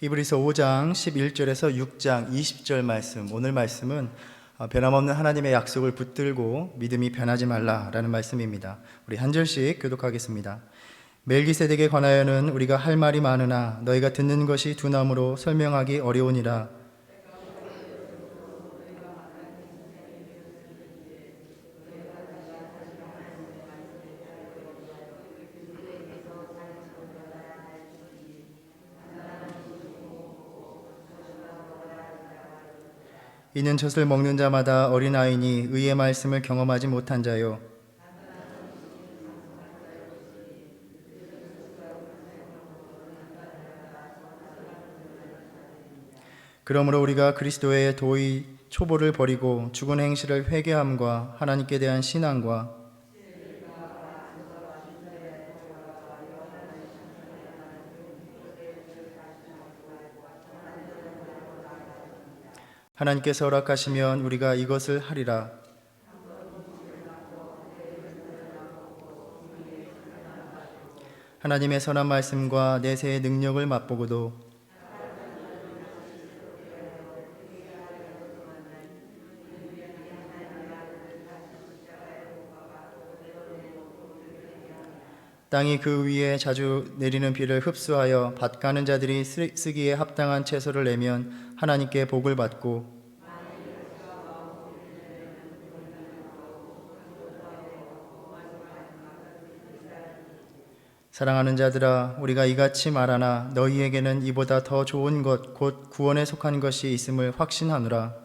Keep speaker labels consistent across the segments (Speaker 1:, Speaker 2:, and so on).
Speaker 1: 히브리서 5장 11절에서 6장 20절 말씀, 오늘 말씀은 변함없는 하나님의 약속을 붙들고 믿음이 변하지 말라라는 말씀입니다. 우리 한 절씩 교독하겠습니다. 멜기세덱에 관하여는 우리가 할 말이 많으나 너희가 듣는 것이 두나무로 설명하기 어려우니라. 이는 젖을 먹는 자마다 어린아이니 의의 말씀을 경험하지 못한 자요. 그러므로 우리가 그리스도의 도의 초보를 버리고 죽은 행실을 회개함과 하나님께 대한 신앙과 하나님께서 허락하시면 우리가 이것을 하리라. 하나님의 선한 말씀과 내세의 능력을 맛보고도 땅이 그 위에 자주 내리는 비를 흡수하여 밭 가는 자들이 쓰기에 합당한 채소를 내면 하나님께 복을 받고, 사랑하는 자들아, 우리가 이같이 말하나 너희에게는 이보다 더 좋은 것 곧 구원에 속한 것이 있음을 확신하노라.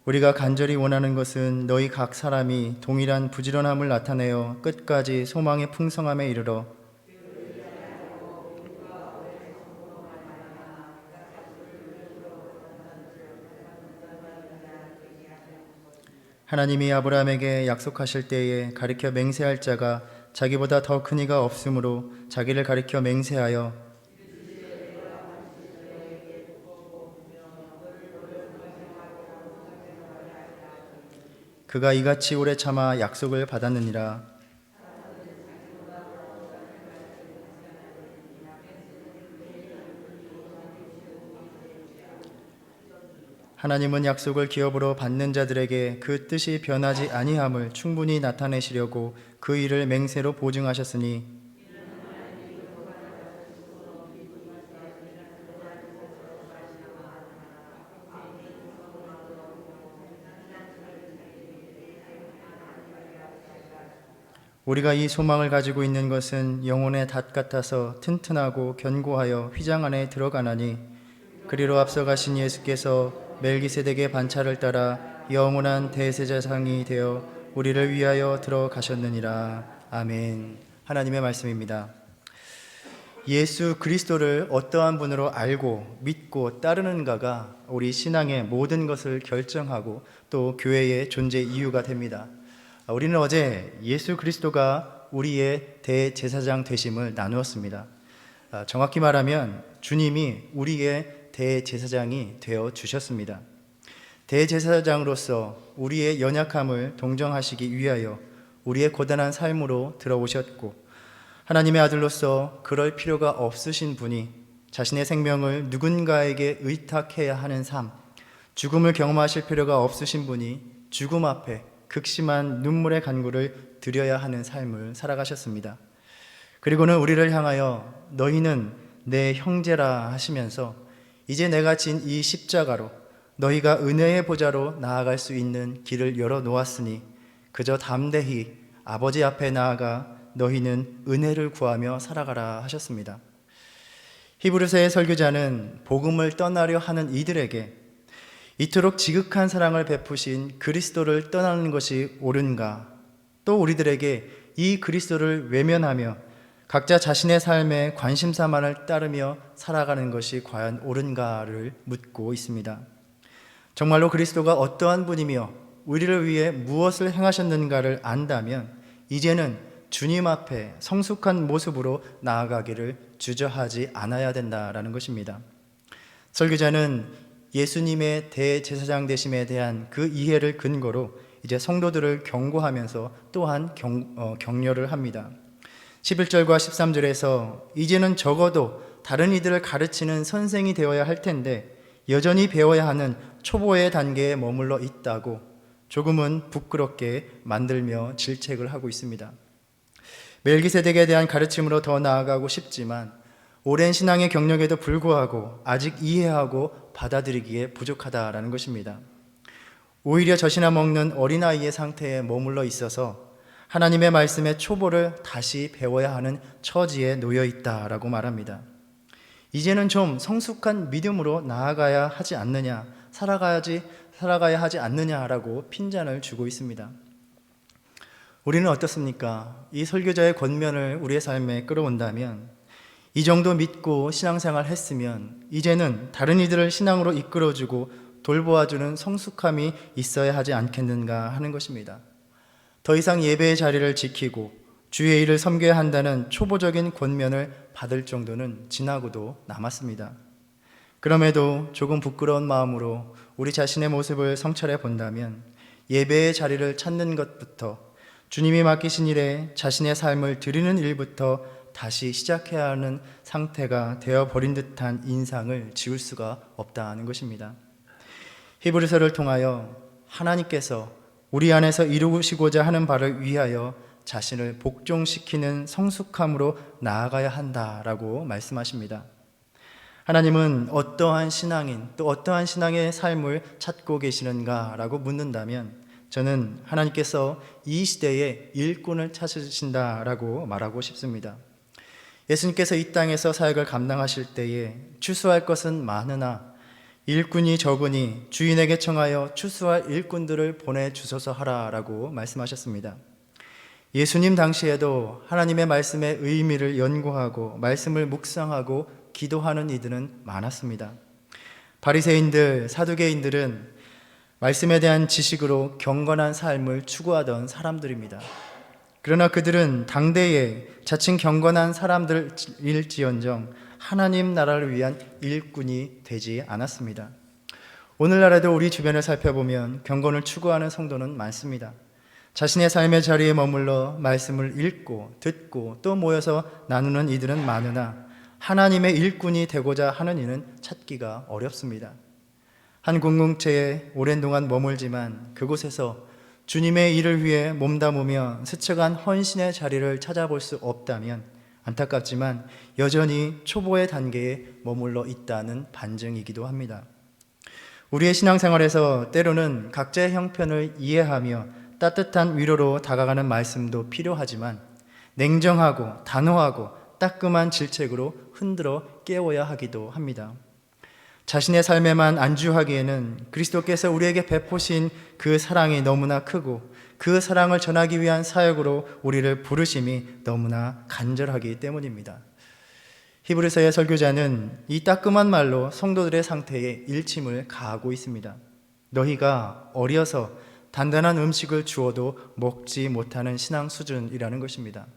Speaker 1: 우리가 간절히 원하는 것은 너희 각 사람이 동일한 부지런함을 나타내어 끝까지 소망의 풍성함에 이르러 하나님이 아브라함에게 약속하실 때에 가리켜 맹세할 자가 자기보다 더 큰 이가 없으므로 자기를 가리켜 맹세하여 그가 이같이 오래 참아 약속을 받았느니라. 하나님은 약속을 기업으로 받는 자들에게 그 뜻이 변하지 아니함을 충분히 나타내시려고 그 일을 맹세로 보증하셨으니 우리가 이 소망을 가지고 있는 것은 영혼의 닷 같아서 튼튼하고 견고하여 휘장 안에 들어가나니 그리로 앞서가신 예수께서 멜기세덱의 반차를 따라 영원한 대제사장이 되어 우리를 위하여 들어가셨느니라. 아멘. 하나님의 말씀입니다. 예수 그리스도를 어떠한 분으로 알고 믿고 따르는가가 우리 신앙의 모든 것을 결정하고 또 교회의 존재 이유가 됩니다. 우리는 어제 예수 그리스도가 우리의 대제사장 되심을 나누었습니다. 정확히 말하면 주님이 우리의 대제사장이 되어 주셨습니다. 대제사장으로서 우리의 연약함을 동정하시기 위하여 우리의 고단한 삶으로 들어오셨고, 하나님의 아들로서 그럴 필요가 없으신 분이 자신의 생명을 누군가에게 의탁해야 하는 삶, 죽음을 경험하실 필요가 없으신 분이 죽음 앞에 극심한 눈물의 간구를 드려야 하는 삶을 살아가셨습니다. 그리고는 우리를 향하여 너희는 내 형제라 하시면서 이제 내가 진 이 십자가로 너희가 은혜의 보좌로 나아갈 수 있는 길을 열어놓았으니 그저 담대히 아버지 앞에 나아가 너희는 은혜를 구하며 살아가라 하셨습니다. 히브리서의 설교자는 복음을 떠나려 하는 이들에게 이토록 지극한 사랑을 베푸신 그리스도를 떠나는 것이 옳은가, 또 우리들에게 이 그리스도를 외면하며 각자 자신의 삶에 관심사만을 따르며 살아가는 것이 과연 옳은가를 묻고 있습니다. 정말로 그리스도가 어떠한 분이며 우리를 위해 무엇을 행하셨는가를 안다면 이제는 주님 앞에 성숙한 모습으로 나아가기를 주저하지 않아야 된다라는 것입니다. 설교자는 예수님의 대제사장 되심에 대한 그 이해를 근거로 이제 성도들을 경고하면서 또한 격려를 합니다. 11절과 13절에서 이제는 적어도 다른 이들을 가르치는 선생이 되어야 할 텐데 여전히 배워야 하는 초보의 단계에 머물러 있다고 조금은 부끄럽게 만들며 질책을 하고 있습니다. 멜기세덱에 대한 가르침으로 더 나아가고 싶지만 오랜 신앙의 경력에도 불구하고 아직 이해하고 받아들이기에 부족하다라는 것입니다. 오히려 젖이나 먹는 어린아이의 상태에 머물러 있어서 하나님의 말씀의 초보를 다시 배워야 하는 처지에 놓여 있다라고 말합니다. 이제는 좀 성숙한 믿음으로 나아가야 하지 않느냐, 살아가야 하지 않느냐라고 핀잔을 주고 있습니다. 우리는 어떻습니까? 이 설교자의 권면을 우리의 삶에 끌어온다면 이 정도 믿고 신앙생활 했으면 이제는 다른 이들을 신앙으로 이끌어주고 돌보아주는 성숙함이 있어야 하지 않겠는가 하는 것입니다. 더 이상 예배의 자리를 지키고 주의 일을 섬겨야 한다는 초보적인 권면을 받을 정도는 지나고도 남았습니다. 그럼에도 조금 부끄러운 마음으로 우리 자신의 모습을 성찰해 본다면 예배의 자리를 찾는 것부터 주님이 맡기신 일에 자신의 삶을 드리는 일부터 다시 시작해야 하는 상태가 되어버린 듯한 인상을 지울 수가 없다는 것입니다. 히브리서를 통하여 하나님께서 우리 안에서 이루시고자 하는 바를 위하여 자신을 복종시키는 성숙함으로 나아가야 한다라고 말씀하십니다. 하나님은 어떠한 신앙인 또 어떠한 신앙의 삶을 찾고 계시는가라고 묻는다면 저는 하나님께서 이 시대에 일꾼을 찾으신다라고 말하고 싶습니다. 예수님께서 이 땅에서 사역을 감당하실 때에 추수할 것은 많으나 일꾼이 적으니 주인에게 청하여 추수할 일꾼들을 보내주소서 하라라고 말씀하셨습니다. 예수님 당시에도 하나님의 말씀의 의미를 연구하고 말씀을 묵상하고 기도하는 이들은 많았습니다. 바리새인들, 사두개인들은 말씀에 대한 지식으로 경건한 삶을 추구하던 사람들입니다. 그러나 그들은 당대에 자칭 경건한 사람들일지언정 하나님 나라를 위한 일꾼이 되지 않았습니다. 오늘날에도 우리 주변을 살펴보면 경건을 추구하는 성도는 많습니다. 자신의 삶의 자리에 머물러 말씀을 읽고 듣고 또 모여서 나누는 이들은 많으나 하나님의 일꾼이 되고자 하는 이는 찾기가 어렵습니다. 한 공동체에 오랜 동안 머물지만 그곳에서 주님의 일을 위해 몸담으며 스쳐간 헌신의 자리를 찾아볼 수 없다면 안타깝지만 여전히 초보의 단계에 머물러 있다는 반증이기도 합니다. 우리의 신앙생활에서 때로는 각자의 형편을 이해하며 따뜻한 위로로 다가가는 말씀도 필요하지만 냉정하고 단호하고 따끔한 질책으로 흔들어 깨워야 하기도 합니다. 자신의 삶에만 안주하기에는 그리스도께서 우리에게 베푸신 그 사랑이 너무나 크고 그 사랑을 전하기 위한 사역으로 우리를 부르심이 너무나 간절하기 때문입니다. 히브리서의 설교자는 이 따끔한 말로 성도들의 상태에 일침을 가하고 있습니다. 너희가 어려서 단단한 음식을 주어도 먹지 못하는 신앙 수준이라는 것입니다.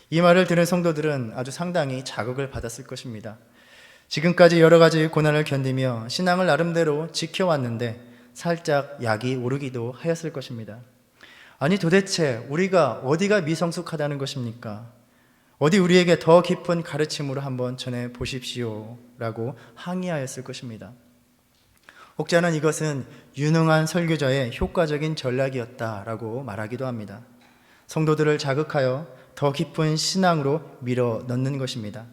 Speaker 1: 이 말을 들은 성도들은 아주 상당히 자극을 받았을 것입니다. 지금까지 여러 가지 고난을 견디며 신앙을 나름대로 지켜왔는데 살짝 약이 오르기도 하였을 것입니다. 아니 도대체 우리가 어디가 미성숙하다는 것입니까? 어디 우리에게 더 깊은 가르침으로 한번 전해 보십시오 라고 항의하였을 것입니다. 혹자는 이것은 유능한 설교자의 효과적인 전략이었다라고 말하기도 합니다. 성도들을 자극하여 더 깊은 신앙으로 밀어 넣는 것입니다.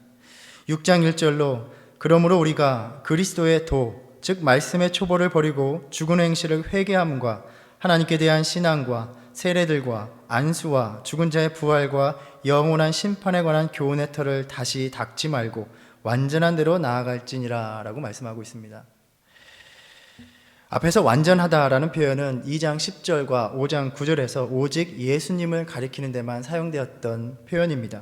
Speaker 1: 6장 1절로 그러므로 우리가 그리스도의 도, 즉 말씀의 초보를 버리고 죽은 행실을 회개함과 하나님께 대한 신앙과 세례들과 안수와 죽은 자의 부활과 영원한 심판에 관한 교훈의 털을 다시 닦지 말고 완전한 대로 나아갈지니라 라고 말씀하고 있습니다. 앞에서 완전하다라는 표현은 2장 10절과 5장 9절에서 오직 예수님을 가리키는 데만 사용되었던 표현입니다.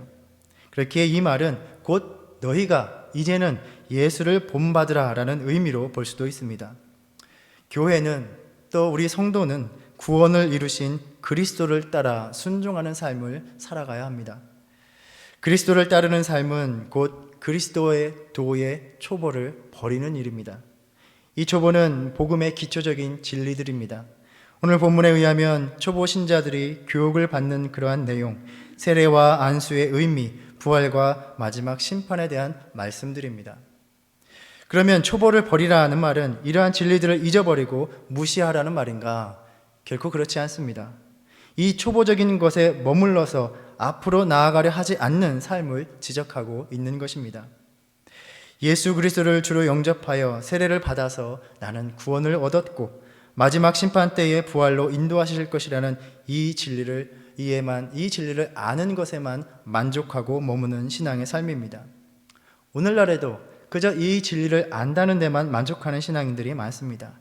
Speaker 1: 그렇기에 이 말은 곧 너희가 이제는 예수를 본받으라 라는 의미로 볼 수도 있습니다. 교회는 또 우리 성도는 구원을 이루신 그리스도를 따라 순종하는 삶을 살아가야 합니다. 그리스도를 따르는 삶은 곧 그리스도의 도의 초보를 버리는 일입니다. 이 초보는 복음의 기초적인 진리들입니다. 오늘 본문에 의하면 초보 신자들이 교육을 받는 그러한 내용, 세례와 안수의 의미, 부활과 마지막 심판에 대한 말씀들입니다. 그러면 초보를 버리라는 말은 이러한 진리들을 잊어버리고 무시하라는 말인가? 결코 그렇지 않습니다. 이 초보적인 것에 머물러서 앞으로 나아가려 하지 않는 삶을 지적하고 있는 것입니다. 예수 그리스도를 주로 영접하여 세례를 받아서 나는 구원을 얻었고 마지막 심판 때의 부활로 인도하실 것이라는 이 진리를 아는 것에만 만족하고 머무는 신앙의 삶입니다. 오늘날에도 그저 이 진리를 안다는 데만 만족하는 신앙인들이 많습니다.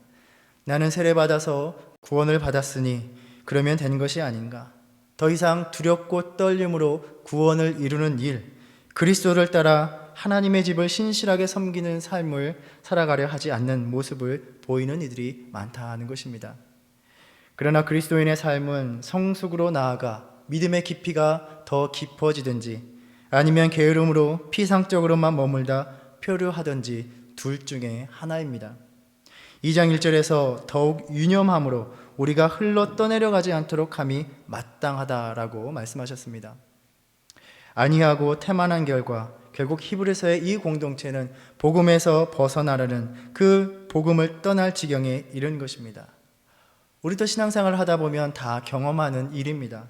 Speaker 1: 나는 세례받아서 구원을 받았으니 그러면 된 것이 아닌가? 더 이상 두렵고 떨림으로 구원을 이루는 일, 그리스도를 따라 하나님의 집을 신실하게 섬기는 삶을 살아가려 하지 않는 모습을 보이는 이들이 많다는 것입니다. 그러나 그리스도인의 삶은 성숙으로 나아가 믿음의 깊이가 더 깊어지든지 아니면 게으름으로 피상적으로만 머물다 표류하든지 둘 중에 하나입니다. 2장 1절에서 더욱 유념함으로 우리가 흘러 떠내려가지 않도록 함이 마땅하다라고 말씀하셨습니다. 아니하고 태만한 결과 결국 히브리서의 이 공동체는 복음에서 벗어나려는 그 복음을 떠날 지경에 이른 것입니다. 우리도 신앙생활을 하다 보면 다 경험하는 일입니다.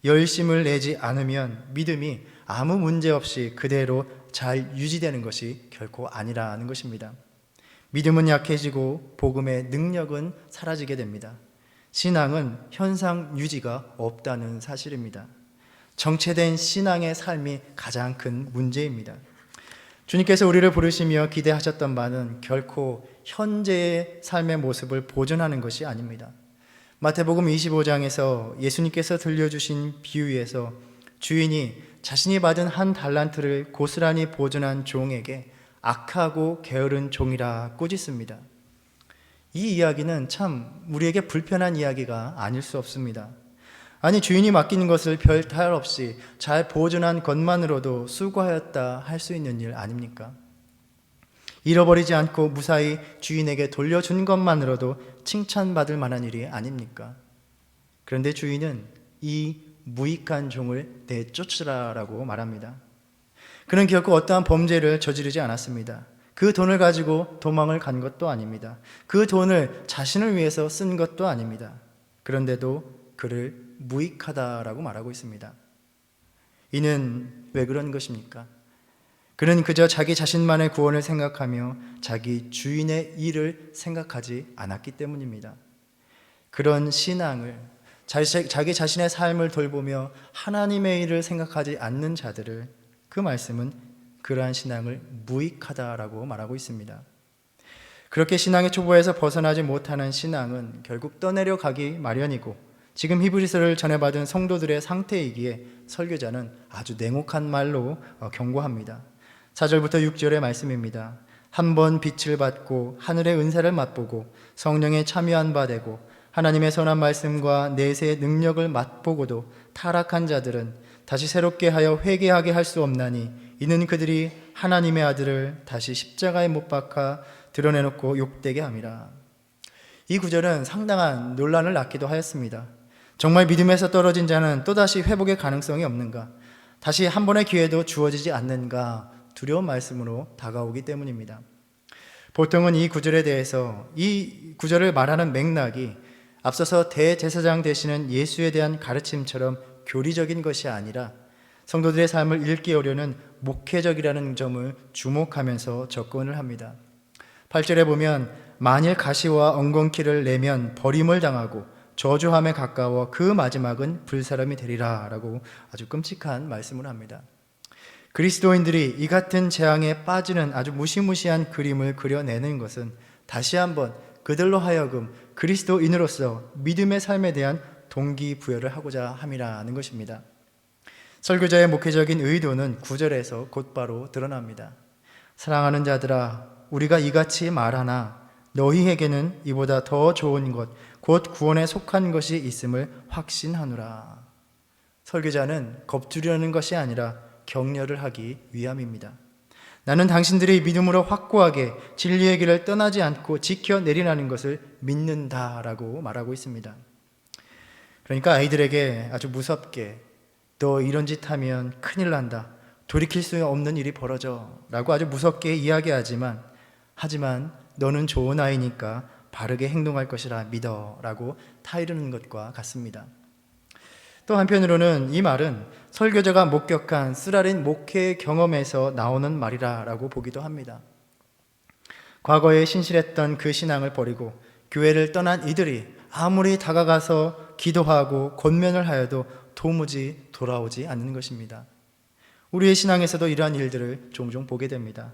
Speaker 1: 열심을 내지 않으면 믿음이 아무 문제 없이 그대로 잘 유지되는 것이 결코 아니라는 것입니다. 믿음은 약해지고 복음의 능력은 사라지게 됩니다. 신앙은 현상 유지가 없다는 사실입니다. 정체된 신앙의 삶이 가장 큰 문제입니다. 주님께서 우리를 부르시며 기대하셨던 바는 결코 현재의 삶의 모습을 보존하는 것이 아닙니다. 마태복음 25장에서 예수님께서 들려주신 비유에서 주인이 자신이 받은 한 달란트를 고스란히 보존한 종에게 악하고 게으른 종이라 꾸짖습니다. 이 이야기는 참 우리에게 불편한 이야기가 아닐 수 없습니다. 아니, 주인이 맡긴 것을 별 탈 없이 잘 보존한 것만으로도 수고하였다 할 수 있는 일 아닙니까? 잃어버리지 않고 무사히 주인에게 돌려준 것만으로도 칭찬받을 만한 일이 아닙니까? 그런데 주인은 이 무익한 종을 내쫓으라라고 말합니다. 그는 결코 어떠한 범죄를 저지르지 않았습니다. 그 돈을 가지고 도망을 간 것도 아닙니다. 그 돈을 자신을 위해서 쓴 것도 아닙니다. 그런데도 그를 무익하다라고 말하고 있습니다. 이는 왜 그런 것입니까? 그는 그저 자기 자신만의 구원을 생각하며 자기 주인의 일을 생각하지 않았기 때문입니다. 그런 신앙을, 자기 자신의 삶을 돌보며 하나님의 일을 생각하지 않는 자들을 그 말씀은 그러한 신앙을 무익하다라고 말하고 있습니다. 그렇게 신앙의 초보에서 벗어나지 못하는 신앙은 결국 떠내려가기 마련이고 지금 히브리서를 전해받은 성도들의 상태이기에 설교자는 아주 냉혹한 말로 경고합니다. 4절부터 6절의 말씀입니다. 한번 빛을 받고 하늘의 은사를 맛보고 성령에 참여한 바 되고 하나님의 선한 말씀과 내세의 능력을 맛보고도 타락한 자들은 다시 새롭게 하여 회개하게 할 수 없나니 이는 그들이 하나님의 아들을 다시 십자가에 못 박아 드러내놓고 욕되게 함이라. 이 구절은 상당한 논란을 낳기도 하였습니다. 정말 믿음에서 떨어진 자는 또다시 회복의 가능성이 없는가? 다시 한 번의 기회도 주어지지 않는가? 두려운 말씀으로 다가오기 때문입니다. 보통은 이 구절에 대해서 이 구절을 말하는 맥락이 앞서서 대제사장 되시는 예수에 대한 가르침처럼 교리적인 것이 아니라 성도들의 삶을 일깨우려는 목회적이라는 점을 주목하면서 접근을 합니다. 8절에 보면 만일 가시와 엉겅퀴를 내면 버림을 당하고 저주함에 가까워 그 마지막은 불사람이 되리라 라고 아주 끔찍한 말씀을 합니다. 그리스도인들이 이 같은 재앙에 빠지는 아주 무시무시한 그림을 그려내는 것은 다시 한번 그들로 하여금 그리스도인으로서 믿음의 삶에 대한 동기부여를 하고자 함이라는 것입니다. 설교자의 목회적인 의도는 9절에서 곧바로 드러납니다. 사랑하는 자들아, 우리가 이같이 말하나 너희에게는 이보다 더 좋은 것, 곧 구원에 속한 것이 있음을 확신하노라. 설교자는 겁주려는 것이 아니라 격려를 하기 위함입니다. 나는 당신들이 믿음으로 확고하게 진리의 길을 떠나지 않고 지켜내리라는 것을 믿는다라고 말하고 있습니다. 그러니까 아이들에게 아주 무섭게 너 이런 짓 하면 큰일 난다, 돌이킬 수 없는 일이 벌어져 라고 아주 무섭게 이야기하지만 너는 좋은 아이니까 바르게 행동할 것이라 믿어 라고 타이르는 것과 같습니다. 또 한편으로는 이 말은 설교자가 목격한 쓰라린 목회 경험에서 나오는 말이라고 보기도 합니다. 과거에 신실했던 그 신앙을 버리고 교회를 떠난 이들이 아무리 다가가서 기도하고 권면을 하여도 도무지 돌아오지 않는 것입니다. 우리의 신앙에서도 이러한 일들을 종종 보게 됩니다.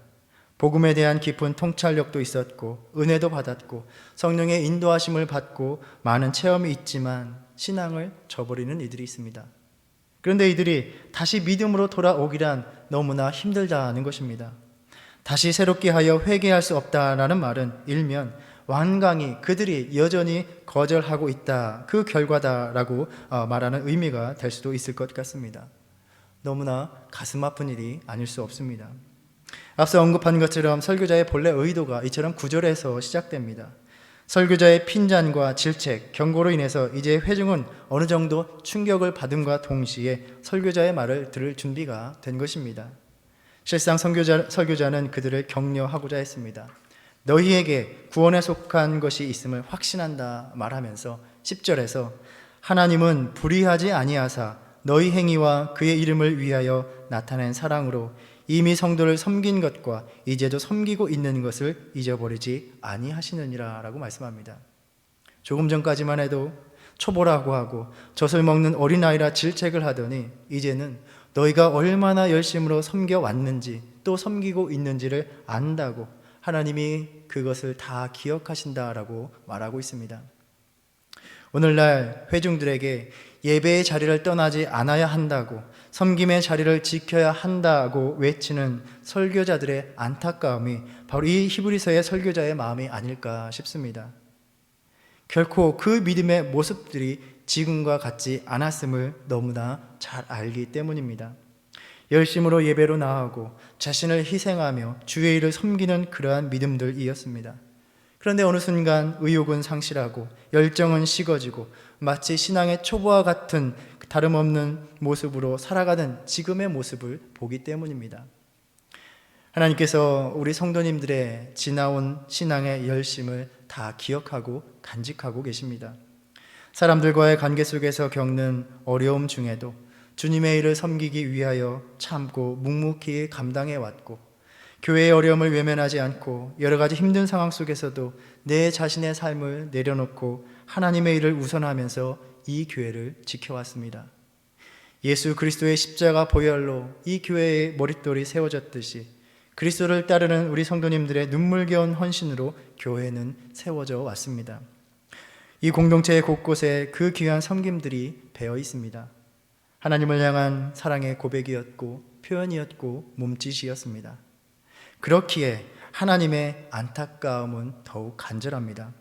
Speaker 1: 복음에 대한 깊은 통찰력도 있었고 은혜도 받았고 성령의 인도하심을 받고 많은 체험이 있지만 신앙을 저버리는 이들이 있습니다. 그런데 이들이 다시 믿음으로 돌아오기란 너무나 힘들다는 것입니다. 다시 새롭게 하여 회개할 수 없다라는 말은 일면 완강히 그들이 여전히 거절하고 있다, 그 결과다라고 말하는 의미가 될 수도 있을 것 같습니다. 너무나 가슴 아픈 일이 아닐 수 없습니다. 앞서 언급한 것처럼 설교자의 본래 의도가 이처럼 구절에서 시작됩니다. 설교자의 핀잔과 질책, 경고로 인해서 이제 회중은 어느 정도 충격을 받음과 동시에 설교자의 말을 들을 준비가 된 것입니다. 실상 설교자는 그들을 격려하고자 했습니다. 너희에게 구원에 속한 것이 있음을 확신한다 말하면서 10절에서 하나님은 불의하지 아니하사 너희 행위와 그의 이름을 위하여 나타낸 사랑으로 이미 성도를 섬긴 것과 이제도 섬기고 있는 것을 잊어버리지 아니하시느니라 라고 말씀합니다. 조금 전까지만 해도 초보라고 하고 젖을 먹는 어린아이라 질책을 하더니 이제는 너희가 얼마나 열심으로 섬겨왔는지 또 섬기고 있는지를 안다고 하나님이 그것을 다 기억하신다라고 말하고 있습니다. 오늘날 회중들에게 예배의 자리를 떠나지 않아야 한다고, 섬김의 자리를 지켜야 한다고 외치는 설교자들의 안타까움이 바로 이 히브리서의 설교자의 마음이 아닐까 싶습니다. 결코 그 믿음의 모습들이 지금과 같지 않았음을 너무나 잘 알기 때문입니다. 열심으로 예배로 나아가고 자신을 희생하며 주의 일을 섬기는 그러한 믿음들이었습니다. 그런데 어느 순간 의욕은 상실하고 열정은 식어지고 마치 신앙의 초보와 같은 다름없는 모습으로 살아가는 지금의 모습을 보기 때문입니다. 하나님께서 우리 성도님들의 지나온 신앙의 열심을 다 기억하고 간직하고 계십니다. 사람들과의 관계 속에서 겪는 어려움 중에도 주님의 일을 섬기기 위하여 참고 묵묵히 감당해 왔고, 교회의 어려움을 외면하지 않고 여러 가지 힘든 상황 속에서도 내 자신의 삶을 내려놓고 하나님의 일을 우선하면서 이 교회를 지켜왔습니다. 예수 그리스도의 십자가 보혈로 이 교회의 머릿돌이 세워졌듯이 그리스도를 따르는 우리 성도님들의 눈물겨운 헌신으로 교회는 세워져 왔습니다. 이 공동체의 곳곳에 그 귀한 섬김들이 배어 있습니다. 하나님을 향한 사랑의 고백이었고 표현이었고 몸짓이었습니다. 그렇기에 하나님의 안타까움은 더욱 간절합니다.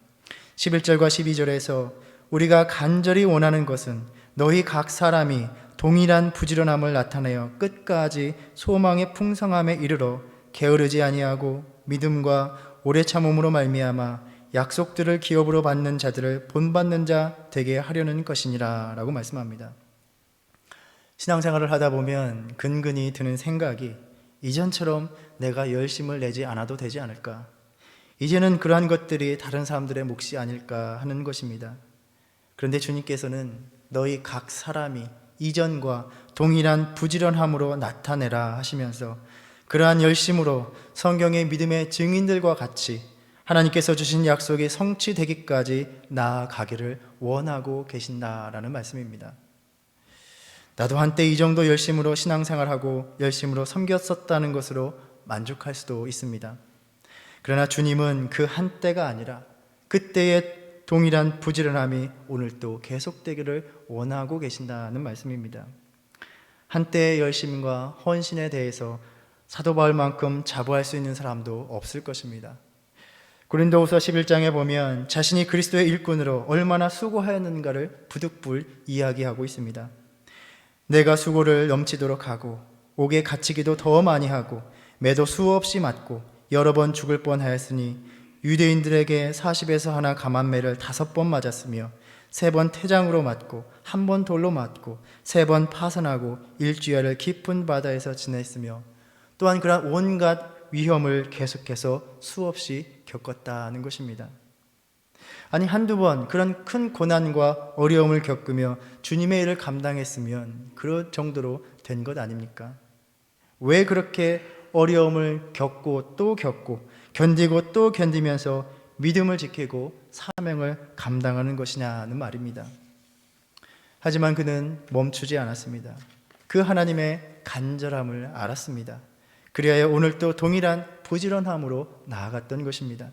Speaker 1: 11절과 12절에서 우리가 간절히 원하는 것은 너희 각 사람이 동일한 부지런함을 나타내어 끝까지 소망의 풍성함에 이르러 게으르지 아니하고 믿음과 오래 참음으로 말미암아 약속들을 기업으로 받는 자들을 본받는 자 되게 하려는 것이니라 라고 말씀합니다. 신앙생활을 하다 보면 근근히 드는 생각이 이전처럼 내가 열심을 내지 않아도 되지 않을까? 이제는 그러한 것들이 다른 사람들의 몫이 아닐까 하는 것입니다. 그런데 주님께서는 너희 각 사람이 이전과 동일한 부지런함으로 나타내라 하시면서 그러한 열심으로 성경의 믿음의 증인들과 같이 하나님께서 주신 약속이 성취되기까지 나아가기를 원하고 계신다라는 말씀입니다. 나도 한때 이 정도 열심으로 신앙생활하고 열심으로 섬겼었다는 것으로 만족할 수도 있습니다. 그러나 주님은 그 한때가 아니라 그때의 동일한 부지런함이 오늘 또 계속되기를 원하고 계신다는 말씀입니다. 한때의 열심과 헌신에 대해서 사도 바울만큼 자부할 수 있는 사람도 없을 것입니다. 고린도후서 11장에 보면 자신이 그리스도의 일꾼으로 얼마나 수고하였는가를 부득불 이야기하고 있습니다. 내가 수고를 넘치도록 하고 옥에 갇히기도 더 많이 하고 매도 수없이 맞고 여러 번 죽을 뻔하였으니 유대인들에게 40에서 하나 감한매를 5번 맞았으며 3번 태장으로 맞고 1번 돌로 맞고 3번 파선하고 일주야를 깊은 바다에서 지냈으며 또한 그런 온갖 위험을 계속해서 수없이 겪었다는 것입니다. 아니 한두 번 그런 큰 고난과 어려움을 겪으며 주님의 일을 감당했으면 그럴 정도로 된 것 아닙니까? 왜 그렇게 어려움을 겪고 또 겪고 견디고 또 견디면서 믿음을 지키고 사명을 감당하는 것이냐는 말입니다. 하지만 그는 멈추지 않았습니다. 그 하나님의 간절함을 알았습니다. 그리하여 오늘도 동일한 부지런함으로 나아갔던 것입니다.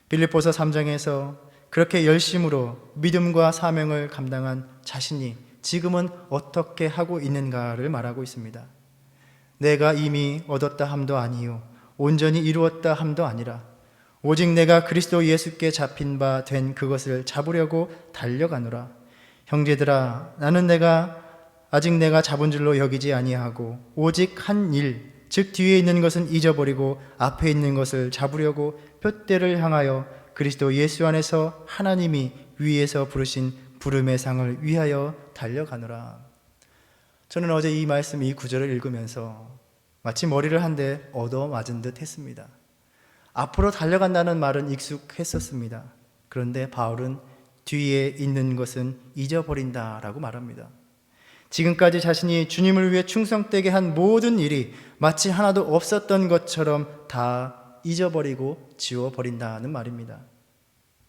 Speaker 1: 빌립보서 3장에서 그렇게 열심으로 믿음과 사명을 감당한 자신이 지금은 어떻게 하고 있는가를 말하고 있습니다. 내가 이미 얻었다 함도 아니요 온전히 이루었다 함도 아니라 오직 내가 그리스도 예수께 잡힌 바 된 그것을 잡으려고 달려가노라. 형제들아 나는 아직 내가 잡은 줄로 여기지 아니하고 오직 한 일, 즉 뒤에 있는 것은 잊어버리고 앞에 있는 것을 잡으려고 푯대를 향하여 그리스도 예수 안에서 하나님이 위에서 부르신 부름의 상을 위하여 달려가노라. 저는 어제 이 말씀, 이 구절을 읽으면서 마치 머리를 한 대 얻어맞은 듯 했습니다. 앞으로 달려간다는 말은 익숙했었습니다. 그런데 바울은 뒤에 있는 것은 잊어버린다라고 말합니다. 지금까지 자신이 주님을 위해 충성되게 한 모든 일이 마치 하나도 없었던 것처럼 다 잊어버리고 지워버린다는 말입니다.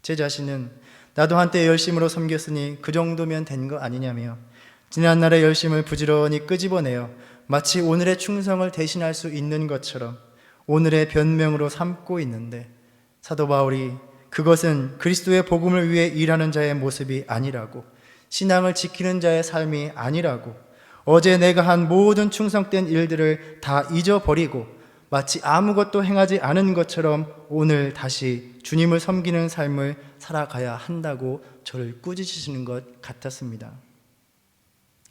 Speaker 1: 제 자신은 나도 한때 열심으로 섬겼으니 그 정도면 된 거 아니냐며 지난날의 열심을 부지런히 끄집어내어 마치 오늘의 충성을 대신할 수 있는 것처럼 오늘의 변명으로 삼고 있는데 사도 바울이 그것은 그리스도의 복음을 위해 일하는 자의 모습이 아니라고, 신앙을 지키는 자의 삶이 아니라고, 어제 내가 한 모든 충성된 일들을 다 잊어버리고 마치 아무것도 행하지 않은 것처럼 오늘 다시 주님을 섬기는 삶을 살아가야 한다고 저를 꾸짖으시는 것 같았습니다.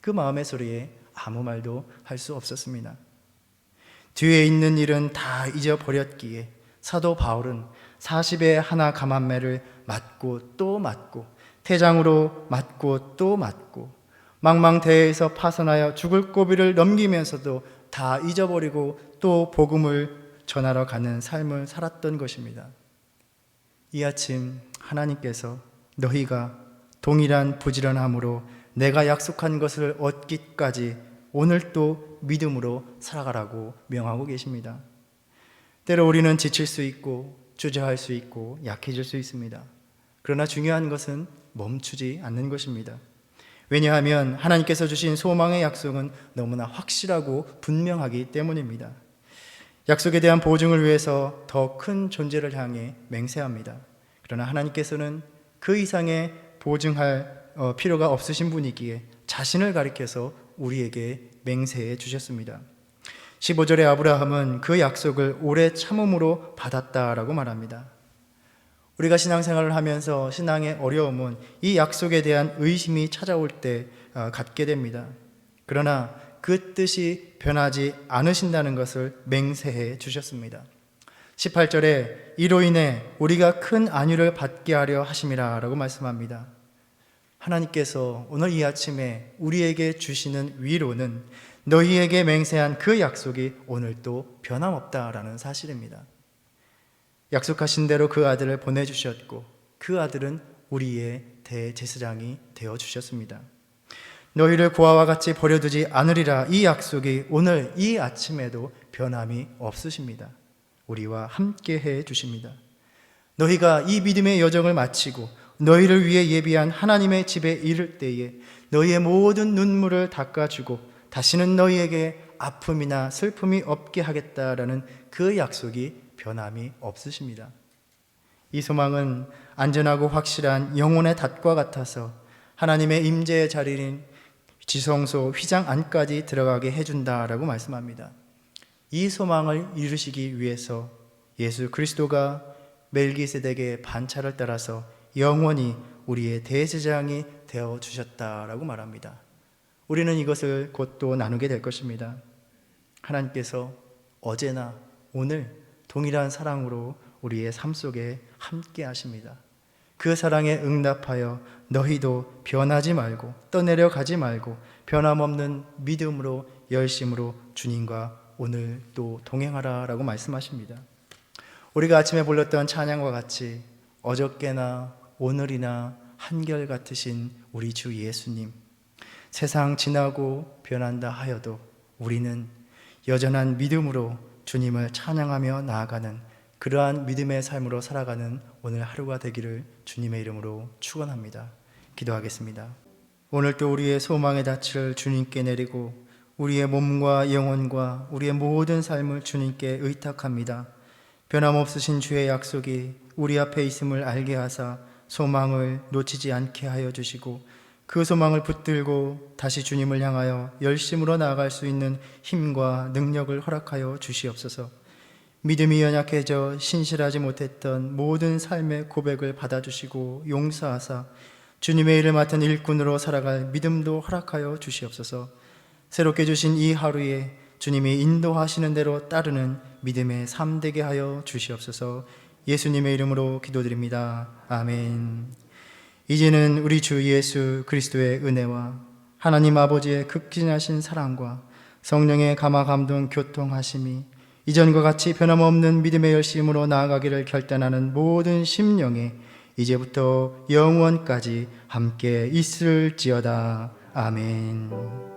Speaker 1: 그 마음의 소리에 아무 말도 할 수 없었습니다. 뒤에 있는 일은 다 잊어버렸기에 사도 바울은 40에 하나 감한매를 맞고 또 맞고 태장으로 맞고 또 맞고 망망대해에서 파선하여 죽을 고비를 넘기면서도 다 잊어버리고 또 복음을 전하러 가는 삶을 살았던 것입니다. 이 아침 하나님께서 너희가 동일한 부지런함으로 내가 약속한 것을 얻기까지 오늘도 믿음으로 살아가라고 명하고 계십니다. 때로 우리는 지칠 수 있고 주저할 수 있고 약해질 수 있습니다. 그러나 중요한 것은 멈추지 않는 것입니다. 왜냐하면 하나님께서 주신 소망의 약속은 너무나 확실하고 분명하기 때문입니다. 약속에 대한 보증을 위해서 더 큰 존재를 향해 맹세합니다. 그러나 하나님께서는 그 이상의 보증할 필요가 없으신 분이기에 자신을 가리켜서 우리에게 맹세해 주셨습니다. 15절에 아브라함은 그 약속을 오래 참음으로 받았다라고 말합니다. 우리가 신앙생활을 하면서 신앙의 어려움은 이 약속에 대한 의심이 찾아올 때 갖게 됩니다. 그러나 그 뜻이 변하지 않으신다는 것을 맹세해 주셨습니다. 18절에 이로 인해 우리가 큰 안위를 받게 하려 하심이라 라고 말씀합니다. 하나님께서 오늘 이 아침에 우리에게 주시는 위로는 너희에게 맹세한 그 약속이 오늘도 변함없다라는 사실입니다. 약속하신 대로 그 아들을 보내주셨고 그 아들은 우리의 대제사장이 되어주셨습니다. 너희를 고아와 같이 버려두지 않으리라, 이 약속이 오늘 이 아침에도 변함이 없으십니다. 우리와 함께 해 주십니다. 너희가 이 믿음의 여정을 마치고 너희를 위해 예비한 하나님의 집에 이를 때에 너희의 모든 눈물을 닦아주고 다시는 너희에게 아픔이나 슬픔이 없게 하겠다라는 그 약속이 변함이 없으십니다. 이 소망은 안전하고 확실한 영혼의 닷과 같아서 하나님의 임재의 자리인 지성소 휘장 안까지 들어가게 해준다라고 말씀합니다. 이 소망을 이루시기 위해서 예수 그리스도가 멜기세덱의 반차를 따라서 영원히 우리의 대제사장이 되어주셨다라고 말합니다. 우리는 이것을 곧 또 나누게 될 것입니다. 하나님께서 어제나 오늘 동일한 사랑으로 우리의 삶 속에 함께 하십니다. 그 사랑에 응답하여 너희도 변하지 말고 떠내려 가지 말고 변함없는 믿음으로 열심으로 주님과 오늘 또 동행하라 라고 말씀하십니다. 우리가 아침에 불렀던 찬양과 같이 어저께나 오늘이나 한결같으신 우리 주 예수님, 세상 지나고 변한다 하여도 우리는 여전한 믿음으로 주님을 찬양하며 나아가는 그러한 믿음의 삶으로 살아가는 오늘 하루가 되기를 주님의 이름으로 축원합니다. 기도하겠습니다. 오늘도 우리의 소망의 닻을 주님께 내리고 우리의 몸과 영혼과 우리의 모든 삶을 주님께 의탁합니다. 변함없으신 주의 약속이 우리 앞에 있음을 알게 하사 소망을 놓치지 않게 하여 주시고 그 소망을 붙들고 다시 주님을 향하여 열심으로 나아갈 수 있는 힘과 능력을 허락하여 주시옵소서. 믿음이 연약해져 신실하지 못했던 모든 삶의 고백을 받아주시고 용서하사 주님의 일을 맡은 일꾼으로 살아갈 믿음도 허락하여 주시옵소서. 새롭게 주신 이 하루에 주님이 인도하시는 대로 따르는 믿음의 삶 되게 하여 주시옵소서. 예수님의 이름으로 기도드립니다. 아멘. 이제는 우리 주 예수 그리스도의 은혜와 하나님 아버지의 극진하신 사랑과 성령의 감화 감동 교통하심이 이전과 같이 변함없는 믿음의 열심으로 나아가기를 결단하는 모든 심령에 이제부터 영원까지 함께 있을지어다. 아멘.